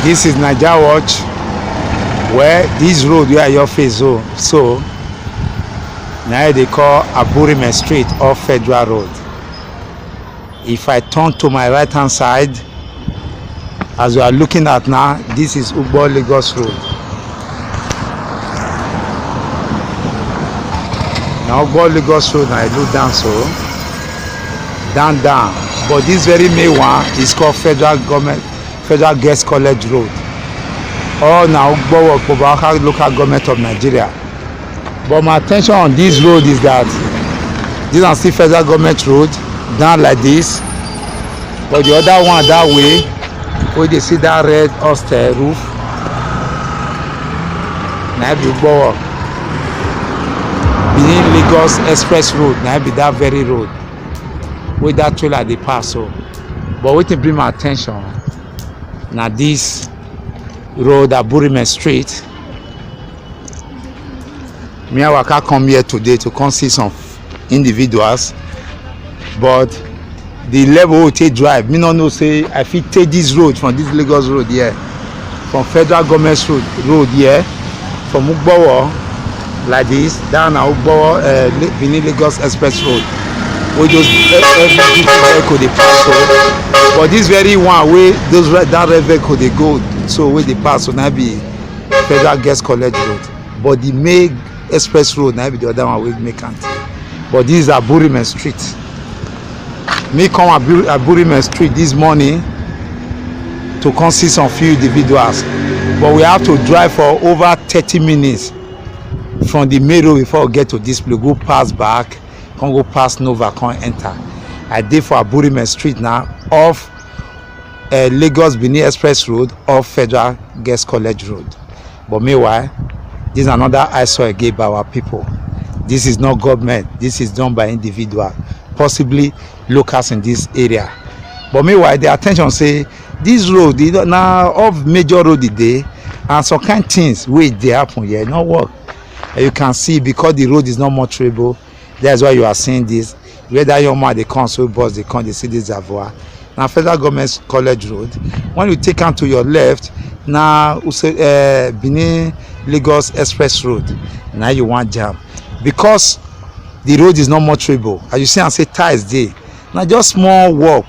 This is NAIJA Watch, where this road where your face so now they call Aburime Street off Federal Road. If I turn to my right hand side, as we are looking at now, this is Ugbo Lagos Road. Now Ugbo Lagos Road, I look down so down. But this very main one is called Federal Guest College Road. Or now Ugbo Okobaka local government of Nigeria. But my attention on this road is that this is still Federal government road, down like this. But the other one that way, where they see that red austere roof, now be Ugbo Benin Lagos Express Road, now be that very road where that trailer they pass so. But what to bring my attention now this road Aburime Street. Me and Waka come here today to come see some individuals, but the level we take drive, me no know say I fit take this road from this Lagos road here, from Federal government road here, from Ugbo like this down now Ugbo Benin Lagos Express Road. We just every vehicle they pass so, but this very one way those that red vehicle they go so where they pass so now be Federal Guest College Road, but the main express road now be the other one we make it. But this is Aburime Street. Me come Aburime Street this morning to come see some few individuals, but we have to drive for over 30 minutes from the main road before we get to this place. Go pass back, come go past Nova, come enter. I did for Aburime Street now off Lagos Benin Express Road off Federal Guest College Road. But meanwhile, this is another eyesore again by our people. This is not government. This is done by individual, possibly locals in this area. But meanwhile, the attention say this road now of major road today, and some kind of things wait they happen here, not work. And you can see because the road is not motorable. That's why you are seeing this. Whether your man they come, so bus they come, they see this Zavoa. Now Federal Government College Road. When you take on to your left, now Benin Lagos Express Road. Now you want jam because the road is not motorable. As you see, and say ties there. Now just small walk.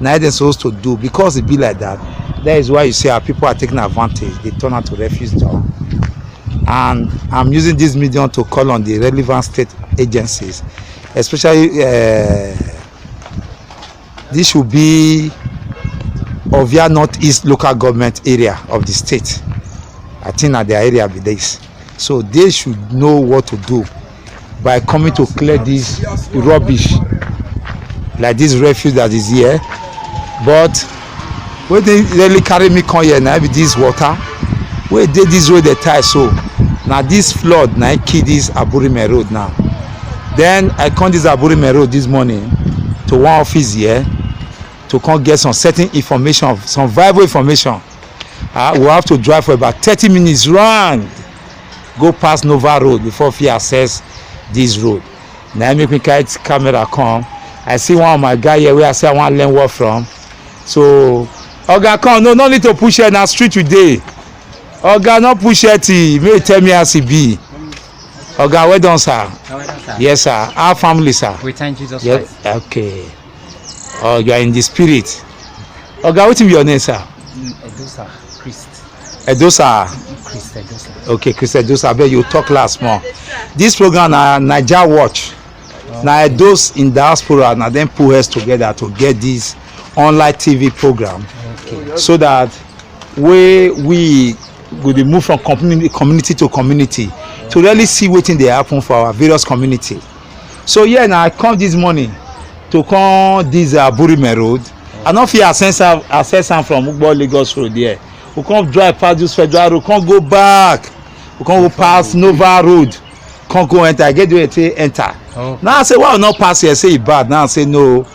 Now they're supposed to do because it be like that. That is why you see our people are taking advantage. They turn out to refuse job. And I'm using this medium to call on the relevant state agencies, especially this should be Ovia Northeast local government area of the state. I think that their area be this. So they should know what to do by coming to clear this rubbish, like this refuse that is here. But when they really carry me come here now with this water, where they this road they tie so. Now this flood now kill this Aburime Road now. Then I come this Aburime Road this morning to one office here to come get some certain information, some viable information. We have to drive for about 30 minutes round, go past Nova Road before we access this road. Now I make me carry camera come. I see one of my guy here where I say I want to learn work from. So Oga come, no need to push it now street today. Oga no push it, may tell me as it be. Oga, well done, sir. Yes, sir. Our family, sir. We thank Jesus Christ. Yes. Okay. Oh, you are in the spirit. Oga, what is your name, sir? Edosa, Christ. Edosa. Christ Edosa. Okay, Christ Edosa. I bet you talk last more. This program na NAIJA Watch. Now those in diaspora now then put us together to get this online TV program. Okay. So that we go move from community to community to really see what they happen for our various community. So yeah, now I come this morning to come this Aburime Road. I don't feel access from Ugbo Lagos Road there. We come drive past this Federal Road, come go back. We come go past Nova Road, come go enter. I get the way to enter. Oh. Now I say, why not pass here? Say it bad. Now I say no.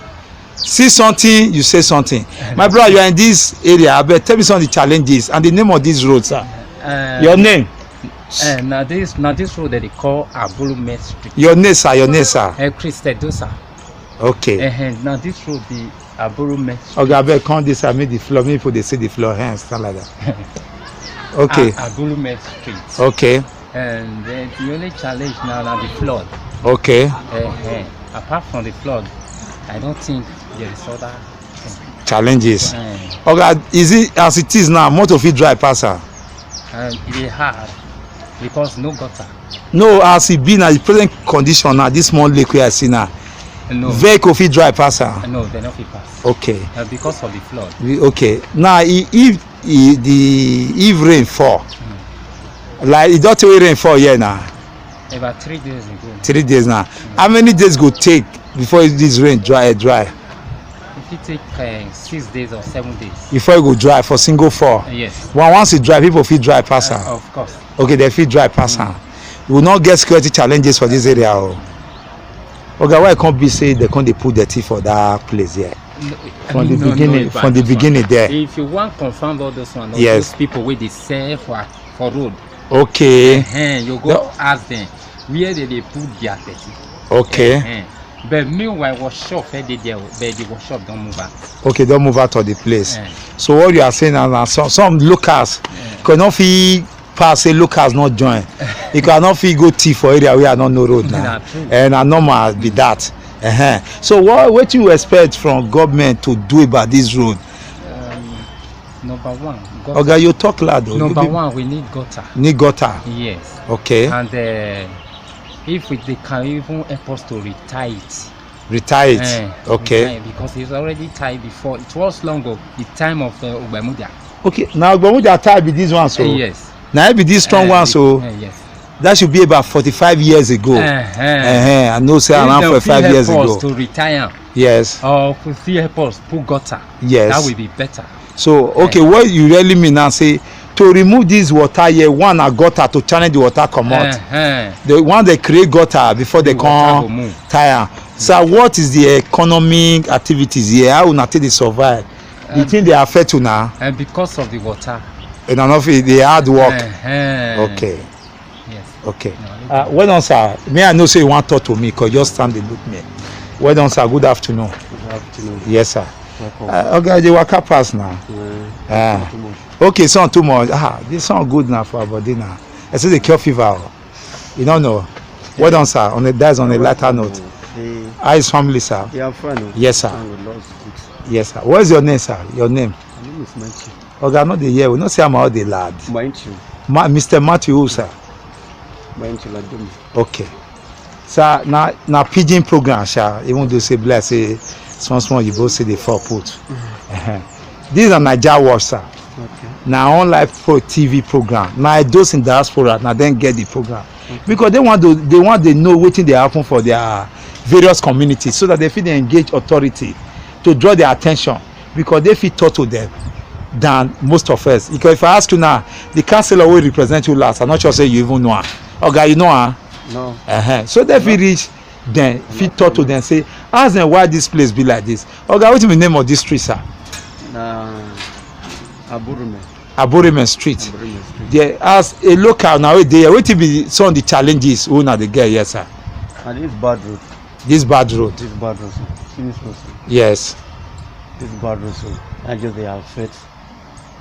See something, you say something. My brother, you are in this area. I bet tell me some of the challenges and the name of this road, sir. Your name? Now this road that they call Aburime Street. Your name, sir. Your name, sir. Christ Edosa. Okay. Now this road Aburime. Okay, I better come this. I made the floor. Maybe they see the floor hands, something like that. Okay. Aburime Street. Okay. And the only challenge now is the flood. Okay. Apart from the flood, I don't think there is other Challenges. Okay, is it as it is now? Motor fit dry passer. It is hard because no gutter. No, as it be now, the present condition now, this small lake where I see now. No. Vehicle fit dry passer. No, they not fit pass. Okay. Because of the flood. Okay. Now, if rain fall, like it don't rain fall here now. About 3 days ago. 3 days now. How many days go take before this rain dry? If it take 6 days or 7 days. Before it go dry for single fall. Yes. Once it dry, people feel dry passer. Of course. Okay, they feel dry passer. We will not get security challenges for this area. Okay, why can't be say they can't put dirty for that place here? From the beginning there. If you want to confirm all those ones, yes. Those people with the sell for road. Okay. You go ask them where they put their dirty. Okay. But meanwhile, workshop the workshop don't move out. Okay, don't move out of the place. So what you are saying now, some locals cannot feel pass say locals not join. You cannot feel go thief for area where I don't know road now. And I normal be that. So what you expect from government to do about this road? Number one. Gutter. Okay, you talk loud though. Number one, we need gutter. Need gutter. Yes. Okay. And if they can even help us to retire it. Retire it. Okay. Retire, because it's already tied before. It was long ago, the time of Ogbamudia. Okay. Now Ogbamudia tie be this one so. Yes. Now it be this strong one so. Yes. That should be about 45 years ago. I know say around 45 years ago. To retire. Yes. Or if they help us put gutter. Yes. That will be better. So okay, what you really mean now say to remove this water here, one a gutter to channel the water come out. The one they create gutter before they come tire. So what is the economic activities here? How will they survive? You think they affect you now? And because of the water. And enough the hard work. Okay. Yes. Okay. Well done, sir. May I know say you want to talk to me because just stand and look me. Well done, sir. Good afternoon. Good afternoon. Yes, sir. Okay, they work pass now. Okay, son too much. This song good now for our body now. I say the cure fever. You don't know. Well done, sir. That's on a lighter note. How is family, sir? Yeah, fine. Yes, sir. Yes, sir. What is your name, sir? Your name? My name is Matthew. Okay, I'm not the year. We not say I'm out the lad. Matthew. Mr. Matthew, who, sir? Matthew Ladumi. Okay. Sir, now pigeon program, sir. Even though say bless say small you both say they fall put. This is a NIGERIAN watch, sir. Okay. Now on live pro TV program. Now those in diaspora now then get the program. Because they want to know what they happen for their various communities so that they feel they engage authority to draw their attention because they feel talk to them than most of us. Because if I ask you now, the councillor will represent you last. I'm not sure say you even know her. Okay, you know her? No. So they feel reach then fit talk to them say ask them why this place be like this. Okay, what's the name of this street, sir? Aburime. Aburime Street. There as a local now there what be some of the challenges who now they get here, sir? And this bad road. This bad road. This bad road, sir. See this road, sir. Yes. This bad road, sir. And just they affect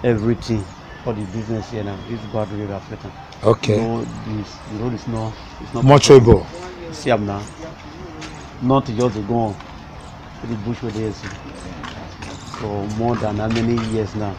everything for the business here now. This bad road affect them. Okay. So the road is not much able. See am now. Not just to go on to the bush where they see. For more than how many years now.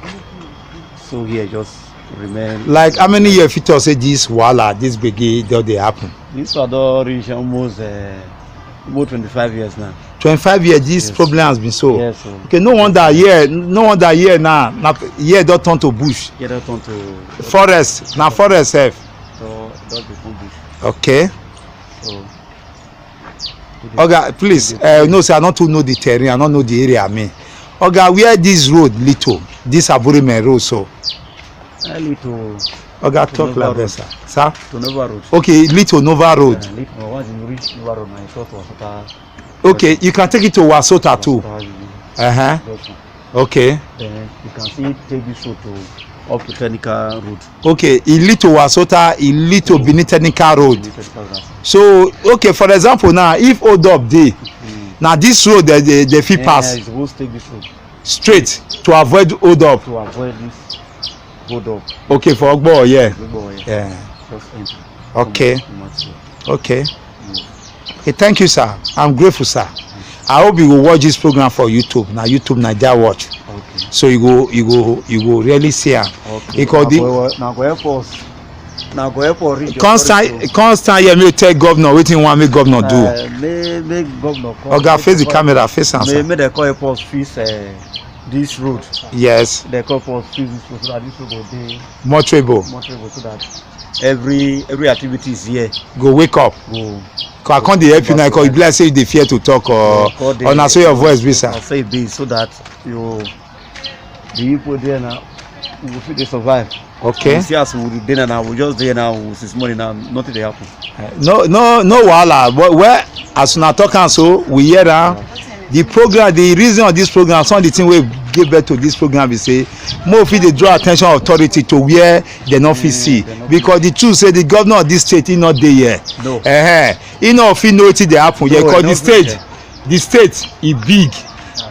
So here just remain. Like how many years if you say this wahala, this brigade that they happen? This was done reach almost 25 years now. 25 years this problem has been so. Yes, sir. Okay, no wonder here now here don't turn to bush. Here don't turn to forest. Now forest safe. So it does become bush. Okay. So okay, please no sir, I don't know the terrain, I don't know the area I mean. Okay, where this road little, this Aburime road so. Little. Okay, talk like that, sir. Sir? To Nova Road. Okay, little Nova Road. Little once you reach Nova Road, I thought was okay, you can take it to Wasota too. Okay. Then you can see take this road to up to Technical Road. Okay, it lead to Wasota, it lead to Benin Technical Road. So, okay, for example now, if hold up day, Now this road they fit pass. You supposed to take this road Straight to avoid hold up. to avoid this hold up. Okay, for Ogbo, yeah. Yeah. Yeah. Just enter. Okay. Okay. Yes. Okay, thank you, sir. I'm grateful, sir. I hope you will watch this program for YouTube. Now YouTube Naija watch. Okay. So you go really see am. Okay. Because Now go help us. Now go help us reach your constant here me tell governor wetin you want make governor do. Make governor come. Oga, face the camera, face am, sir. Make dem come help us fix this road. Yes. Dem come help us fix this road so that this road go dey More trouble. so that every activity is here. Go wake up. Go. Cause I can't dey help you now because you be like say you dey fear to talk or na so your voice be, sir. I say it be so that the people there now we go fit dey survive. Okay. You see as we dey now, we just dey now since morning now, nothing dey happen. No wahala, but where as una talk am so we hear am. The program, the reason of this program, some of the thing wey give birth to this program be say more fit dey draw attention of authority to where dem no fit see, because the truth say the governor of this state he no dey here. No. He no fit know wetin dey happen here because the state e big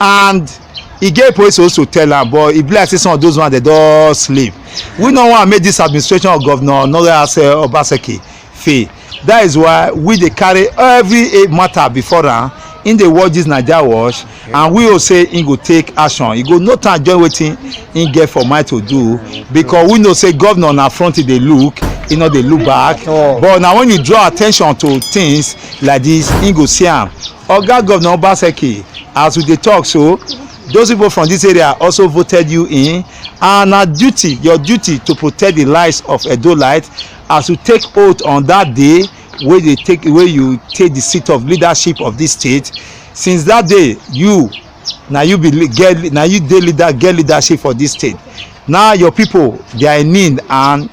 and e get police also tell am, but e be like say some of those ones dey don sleep. We no wan make this administration of governor Obaseki fail. That is why we dey carry every matter before am. In dey watch this Naija watch, and we will say he go take action. He go no time join wetin he get for mind to do, because we know say governor na front he dey look, he no dey look back. But na when you draw attention to things like this, he go see am. Oga Governor Obaseki, as we dey talk so, those people from this area also voted you in, and na your duty to protect the lives of Edolite as you take oath on that day wey you take the seat of leadership of this state. Since that day you dey leadership for this state. Now your people they are in need and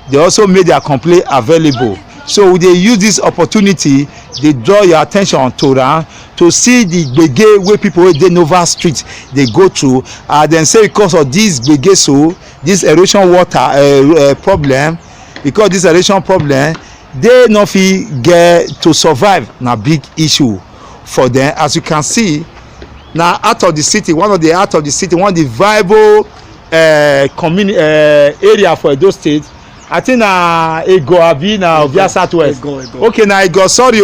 they also made their complaint available. So they use this opportunity, they draw your attention to am to see the gbege wey people wey dey Nova Street dey go through, and then say because of this gbege, so this erosion water problem, because this erosion problem they no fit get to survive, na big issue for them. As you can see now, out of the city, one of the viable community area for Edo State, I think na Egor abi na Obia Southwest. Okay, na Egor, sorry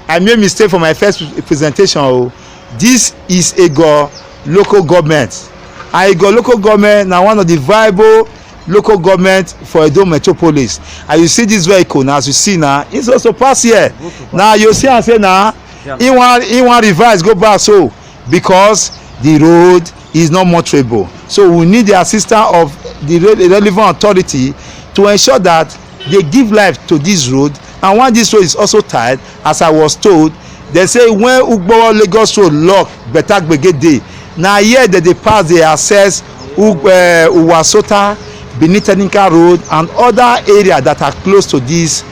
I made mistake for my first presentation. This is Egor local government, and Egor local government na one of the viable local government for Edo metropolis. And you see this vehicle now, as you see now, it's also pass here. Now you see and say now he want revise go back, so because the road is not motorable. So we need the assistance of the relevant authority to ensure that they give life to this road. And when this road is also tied, as I was told, they say when Ugbo Lagos road lock better gbege dey, na here that they pass the access Uwasota, Benin Technical Road and other areas that are close to this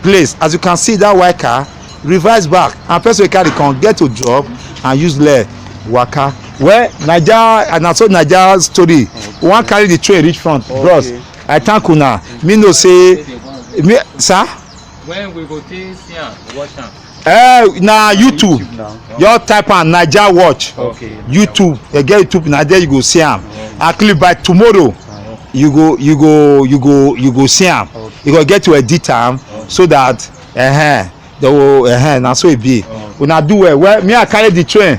place. As you can see, that white car reverse back and person wey carry can get to drop and use leg waka. Well, Naija, and na so Naija story. We wan carry the train reach front. Bros, I thank una. Me know say me, sir. When we go take see am, watch am. Na YouTube. Your type am Naija watch. Okay. YouTube. You get YouTube, na there you go see am. Actually by tomorrow you go see am. You go get to edit am so that they will na so e be. Una do well. Me I carry the train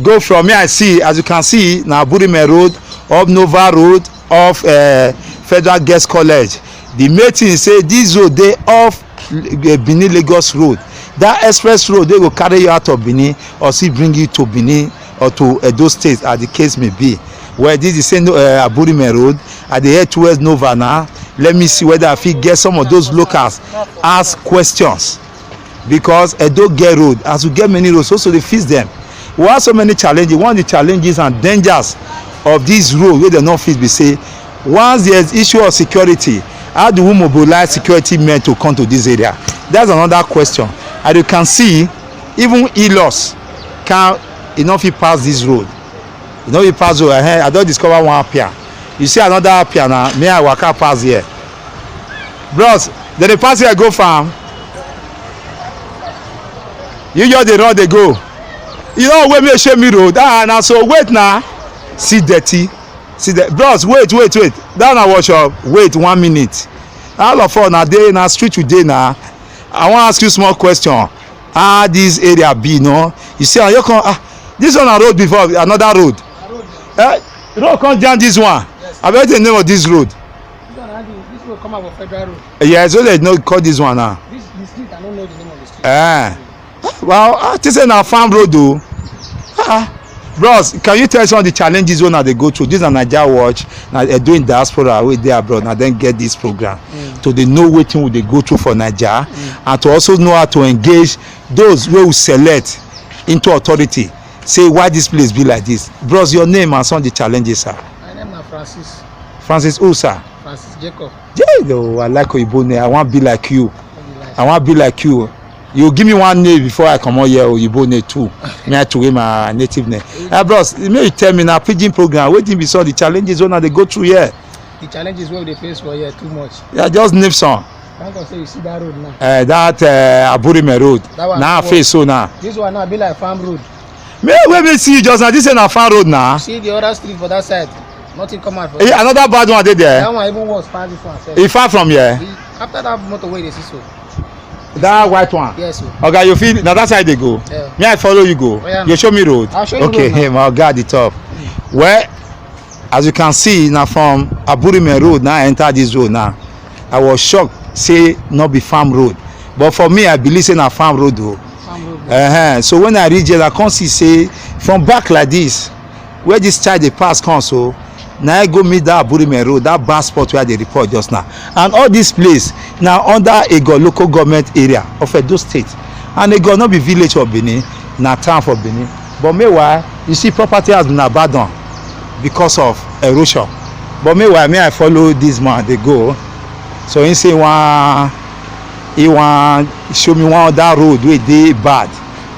go from me I see, as you can see, na Aburime road, up Nova road, off Federal Girls College. The main thing say this road dey off Benin Lagos road. That express road they go carry you out of Benin or still bring you to Benin or to Edo State, as the case may be. Well, this is same Aburime road. At the head towards Nova now. Let me see whether I fit get some of those locals ask questions, because Edo get road, as we get many roads, also they fix them. We have so many challenges. One of the challenges and dangers of this road wey dem no fit be say, once there is issue of security, how do we mobilize security men to come to this area? That's another question. As you can see, even Ilos can no fit pass this road. You know, you pass over here. I don discover one apia. You see another apia now. Me I waka pass here. Bros, dem dey pass here go farm. You just dey run dey go. You know wey me show me road. Na so wait na. See dirty. See the bros. Wait. That na workshop. Wait 1 minute. All of us na dey na street we dey na. I wan ask you small question. How this area be, no? You see, you come. This one na road before another road. Road come down this one. Yes. I bet the name of this road. This road come out of Federal Road. Yeah, so they no call this one now. The street, I don't know the name of the street. Well, this is na farm road though. Bros, can you tell us some of the challenges wey they go through? This na NAIJA watch. Now they're doing diaspora wey dey abroad. Now then get this program. So they know wetin we dey go through for NAIJA, and to also know how to engage those wey we select into authority. Say why this place be like this. Bros, your name and some of the challenges, sir. My name is Francis. Francis who, sir? Francis Jacob. Yeah, no, I like Oyibo name. I want to be like you. I want to be like you. You give me one name before I come out here, Oyibo name too. Me to give my native name. Bros, may you tell me now, pidgin program, wetin be some of the challenges when they go through here? The challenges wey they face for here too much. Yeah, just name some. Thank God say you see that road now. That Aburime road. Now I face so now. This one now be like farm road. Where me see you just now? This is na farm road now. See the other street for that side. Nothing come out for there. Another bad one dey there. That one even worse pass this one. It's far from here. After that motorway they see so. That white one. Yes, sir. Okay, you feel now that side they go. Yeah. May I follow you go? Oh, yeah. You show me road. I'll show you okay, road my God, the top. Well, as you can see now from Aburime road now I enter this road now. I was shocked say not be farm road, but for me I believe say na farm road though. So when I reach here I come see say from back like this where this child dey pass come so na I go meet that Aburime road, that bad spot where they report just now, and all this place now under Egor local government area of Edo State, and Egor not be village of Benin, na town for Benin, but meanwhile you see property has been abandoned because of erosion. But meanwhile may I follow this man they go, so he say he want show me one other road wey dey bad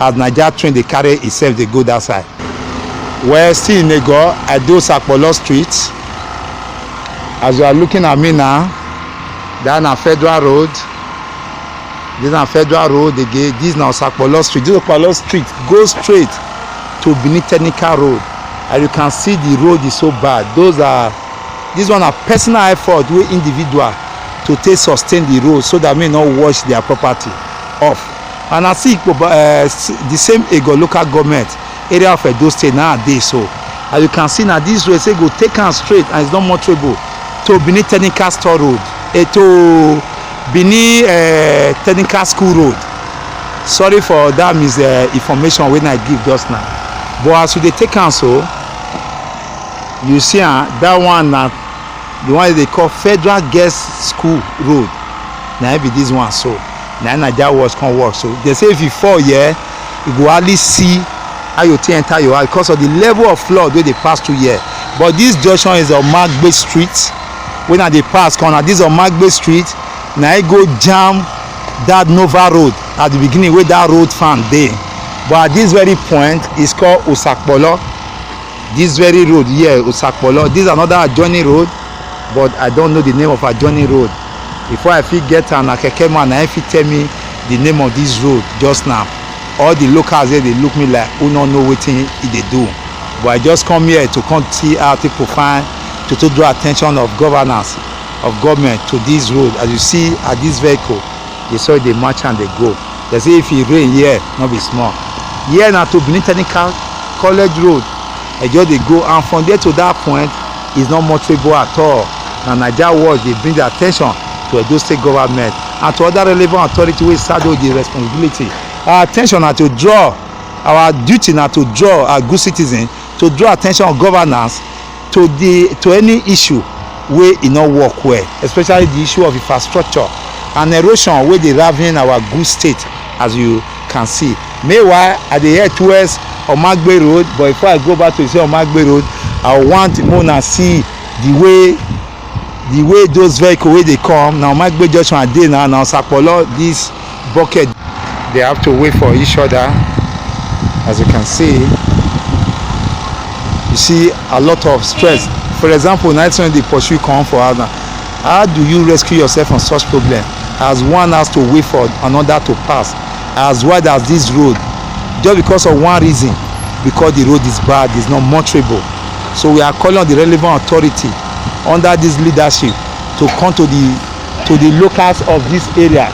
as NAIJA train dey carry itself dey go that side. Well, still in Egor, I do Sakpolo Street. As you are looking at me now, that's na Federal Road. This na Federal Road again. This na Sakpolo Street. This Sakpolo Street goes straight to Benin Technical Road. And you can see the road is so bad. This one a personal effort wey individual to take sustain the road so that may not wash their property off. And I see the same Egor local government area of Edo State nowadays. So as you can see now this road say go take am straight and it's not motorable to Benin Technical Store Road, to Benin Technical School Road. Sorry for that misinformation when I give just now, but as we dey take am so you see that one na the one they call Federal Girls School Road. Now be this one so now NAIJA was can work. So they say if you fall here you go hardly see how you enter your house because of the level of flood wey dey pass through here. But this junction is on Magbe Street. When I dey pass corner, this on Magbe Street. Now I go jam that Nova Road at the beginning where that road fan dey. But at this very point is called Osakpolo. This very road here, Osakpolo. This is another adjoining road, but I don't know the name of adjoining road. Before I fit get an akeke man, I fit tell me the name of this road just now. All the locals there, they look me like who don't know what they do. But I just come here to come see how people find to draw attention of governance, of government to this road. As you see at this vehicle, they saw they march and they go. They say if it rain here, not be small. Here now to Benin Technical College Road, I just they go, and from there to that point is not motorable at all. And NAIJA watch they bring the attention to Edo State government and to other relevant authority wey saddle the responsibility. Our attention na to draw, our duty na to draw our good citizen to draw attention of governance to any issue wey e no work well, especially the issue of infrastructure and erosion wey dey ravaging our good state as you can see. Meanwhile I dey head towards Omagbe Road, but before I go back to say Omagbe Road, I want una see the way those vehicles wey dey come. Now Omagbe junction I dey now Sakpolo, this bucket they have to wait for each other. As you can see, you see a lot of stress. For example, night when they pursue come for other, how do you rescue yourself from such problem as one has to wait for another to pass as wide as this road just because of one reason? because the road is bad, it's not motorable. So we are calling on the relevant authority under this leadership to come to the locals of this area,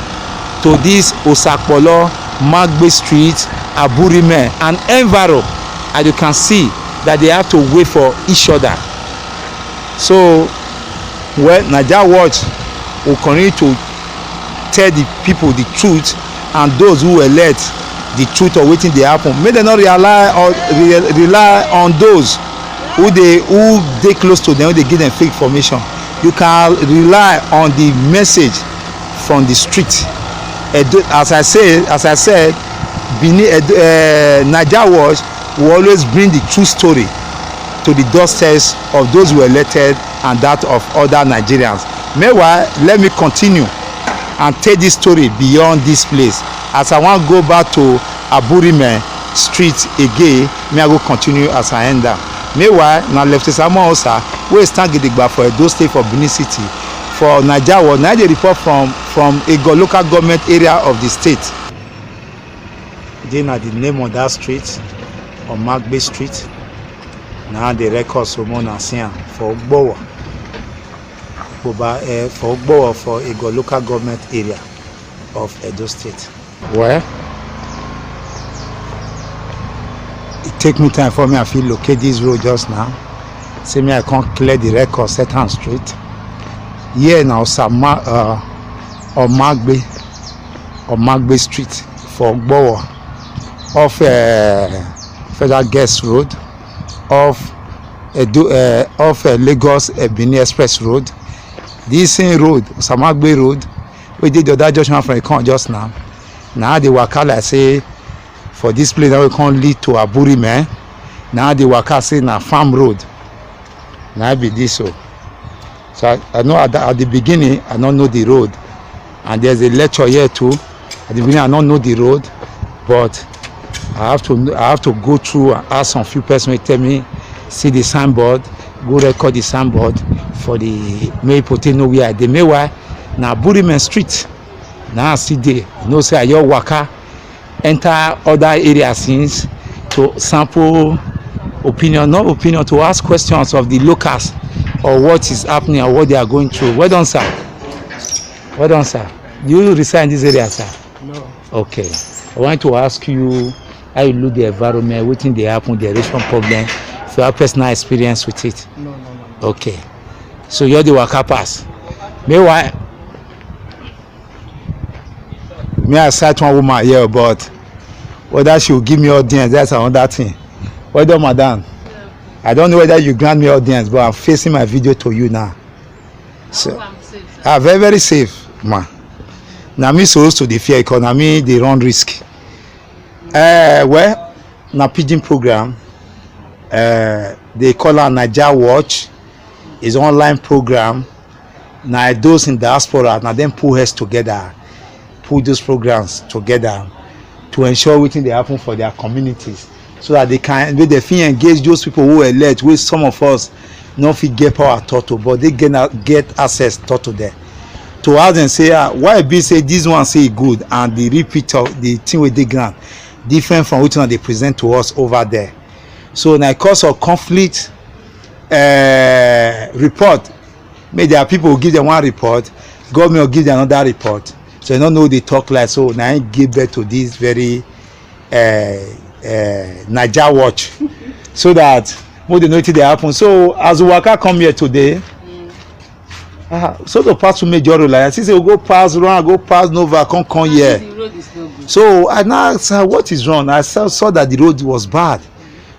to this Osakpolo, Magbe Street, Aburime and environs. And you can see that they have to wait for each other. So well, NAIJA Watch will continue to tell the people the truth, and those who elect the truth of wetin dey happen, make dem not rely on those who dey close to them, who dey give them fake information. You can rely on the message from the street. As I said, Benin, NAIJA Watch will always bring the true story to the doorsteps of those who were elected and that of other Nigerians. Meanwhile, let me continue and take this story beyond this place. As I want to go back to Aburime Street again, may I go continue as I end up. Meanwhile, now Left Samuel Osa, we stand gidigba for Edo State, for Benin City, for NAIJA Watch. Now they report from Egor local government area of the state. Then at the name of that street, on Magbe Street. Now the record Solomon Asian for Ogbowo, for Egor local government area of Edo State. Well, it take me time for me. I feel locate this road just now. See me, I can't clear the record Setan Street. Here now, some on Magbe Street for Ogbowo, off Federal Guest Road, off Lagos Benin Express Road. This same road, Samagbe Road, we did the other judgment from the court just now. Now the waka like say for this place that we can't lead to Aburime. Now the waka say na farm road. Now be this so. So I know at the beginning I don't know the road, and there's a lecture here too. At the beginning I don't know the road, but I have to go through and ask some few persons to tell me, see the signboard, go record the signboard for the may potato where they may why now Aburime Street. Now I see there, you know, say your waka enter other areas since to sample opinion, not opinion, to ask questions of the locals or what is happening or what they are going through. Well done, sir. Well done, sir. You reside in this area, sir? No. Okay. I want to ask you how you look the environment, what thing they happen, the erosion problem, if you have personal experience with it. No. Okay. So you're the waka pass. Meanwhile, may I cite one woman here, but whether she will give me audience, that's another thing. Well done, madam. I don't know whether you grant me audience, but I'm facing my video to you now. So, I'm very, very safe, ma. Now me supposed to the fear economy, they run risk. Well, na pidgin program. They call it NAIJA Watch. It's an online program. Now those in diaspora, now them put heads together, put those programs together to ensure everything they happen for their communities, so that they can, with the fee, engage those people who elect, which some of us not fit get power taught to, but they get access taught to them. To ask them say, why be say this one say good and the repeat of the thing with the grant different from which one they present to us over there. So now cause of conflict report, maybe there are people who give them one report, government will give them another report. So you don't know they talk like so. Now I give birth to this very NAIJA Watch, so that more than nothing they happen. So as Waka come here today, so to pass to Major Road, like I say, we'll go past Run, go past Nova, come here. The road is no good. So I now asked her, what is wrong? I saw that the road was bad.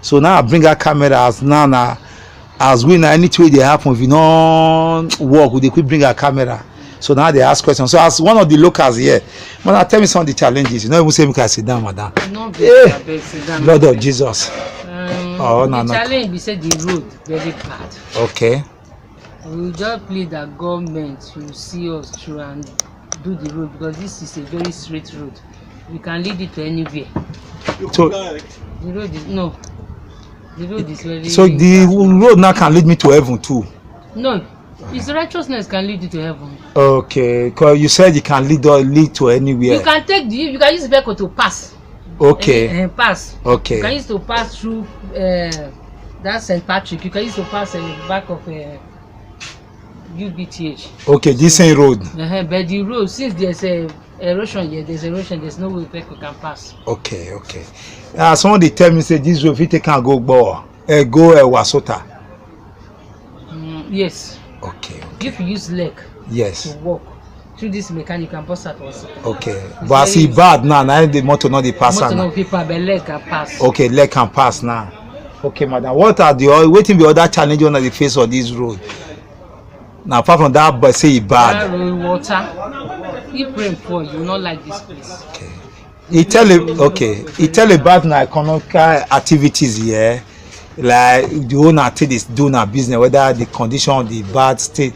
So now I bring her camera as now as we know anything they happen, if you don't work, they could bring her camera. So now they ask questions. So as one of the locals here, man, tell me some of the challenges. You know, even say, "Can sit down, madam." No, sit down. Lord of Jesus. The challenge be say the road very bad. Okay. We just plead that government will see us through and do the road, because this is a very straight road. We can lead it to anywhere. So the road is no. The road is very. So the road now can lead me to heaven too. No. His righteousness can lead you to heaven. Okay, because you said you can lead to anywhere. You can use the vehicle to pass. Okay. Pass. Okay. You can use to pass through that St. Patrick. You can use to pass back of UBTH. Okay, this same road. But the road, since there's a erosion here, there's no way vehicle can pass. Okay, okay. Someone they tell me say this road if you take and go Wasota. Yes. Okay. If you use leg Yes. to walk through this mechanic, you can pass at once. Okay. But I see bad now the motor not the pass. Motor no people, but leg can pass. Okay, leg can pass now. Okay, madam. What are the waiting the other challenge on the face of this road? Now apart from that, but say it bad. That road water. If rain fall, you will not like this place. Okay. He tell about now economic activities here. Like the owner take this doing a business, whether the condition, the bad state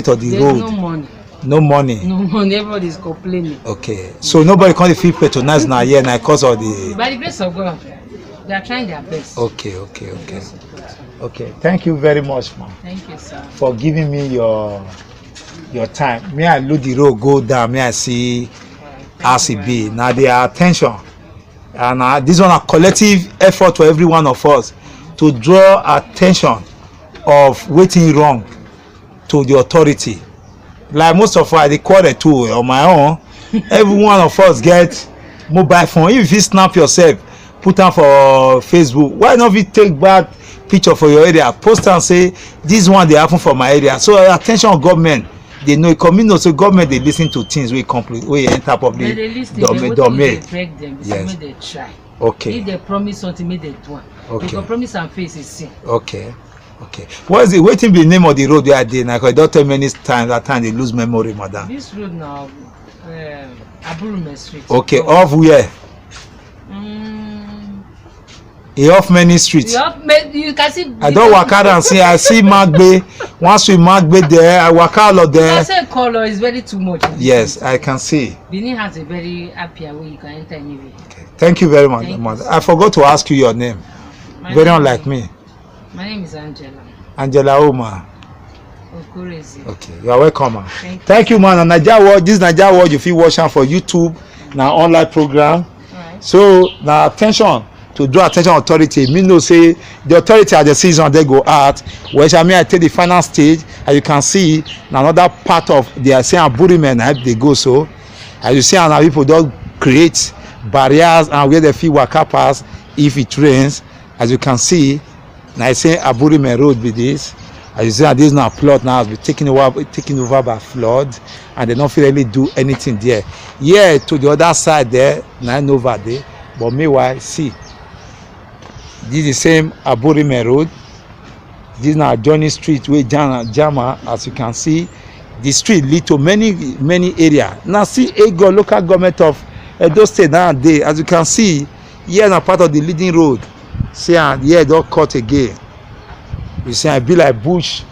of the There's road. no money. No money. No money. Everybody is complaining. Okay. So nobody can feel patronized now here now because of the. By the grace of God, they are trying their best. Okay. Okay. Thank you very much, ma'am. Thank you, sir. For giving me your time. May I look the road go down? May I see as it be? Now their attention, and this one a collective effort for every one of us to draw attention of waiting wrong to the authority. Like most of us, they quarrel too on my own. Every one of us get mobile phone. If you snap yourself, put am for Facebook. Why not you take bad picture for your area, post and say this one dey happen for my area? So attention of government, they know community, so government they listen to things wey complete wey enter public domain. Yes. They try. Okay. If they promise something, make they do. Okay. Because promise and face is sin. Okay. What is the waiting be the name of the road where I did? Like I don't tell many times that time they lose memory, madam. This road now, Aburime Street. Okay, off where? Off many streets. You can see. I don't walk out and see. I see Magbe. Once we Magbe there, I walk out of there. I say color is very too much. Yes, I can see. Benin has a very happy way you can enter anywhere. Okay. Thank you very much, madam. I forgot to ask you your name. Very unlike me. My name is Angela. Angela Oma. Okurezi. Okay, you are welcome, man. Thank you, man. NAIJA World, this NAIJA World, you feel watching for YouTube, now online program. Right. So now attention to draw attention authority. Me know say the authority at the season they go out. Which I mean I take the final stage, as you can see, another part of the say Aburime they go so. As you see, now people don't create barriers and where they feel waka pass if it rains. As you can see, now I say Aburime road with this. As you see, this now plot now has been taken over by flood, and they don't really do anything there. Yeah, to the other side there, now over there. But meanwhile, see, this is the same Aburime road. This now Johnny Street where Jama, as you can see, the street lead to many areas. Now see Egor local government of Edo State nowadays, as you can see, here now part of the leading road. See, and here don't cut again. You see, it be like bush,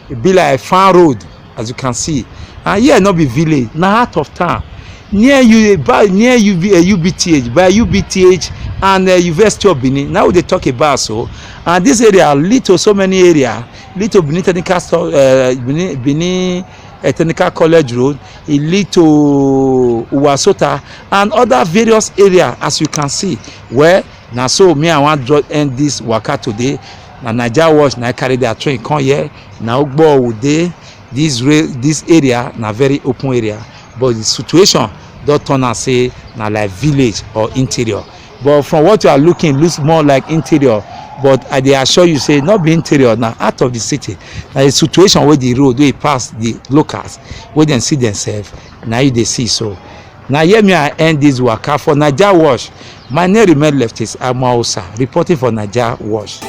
it be like farm road, as you can see. And here not be village, now out of town. Near UBTH, by UBTH and University of Benin. Now they talk about so. And this area lead to so many areas. Lead to Benin Technical College Road. It lead to Wasota and other various areas, as you can see. Where now so me I want to end this waka today. Now NAIJA Watch now carry their train come here. Now go day. This area na very open area, but the situation don't turn and say na like village or interior. But from what you are looking, looks more like interior. But I dey assure you say not be interior now, out of the city. Now the situation where the road where pass the locals, where they see themselves, now you they see so. Now here me I end this waka for NAIJA Watch. My name remain leftist Amausa, reporting for NAIJA Watch.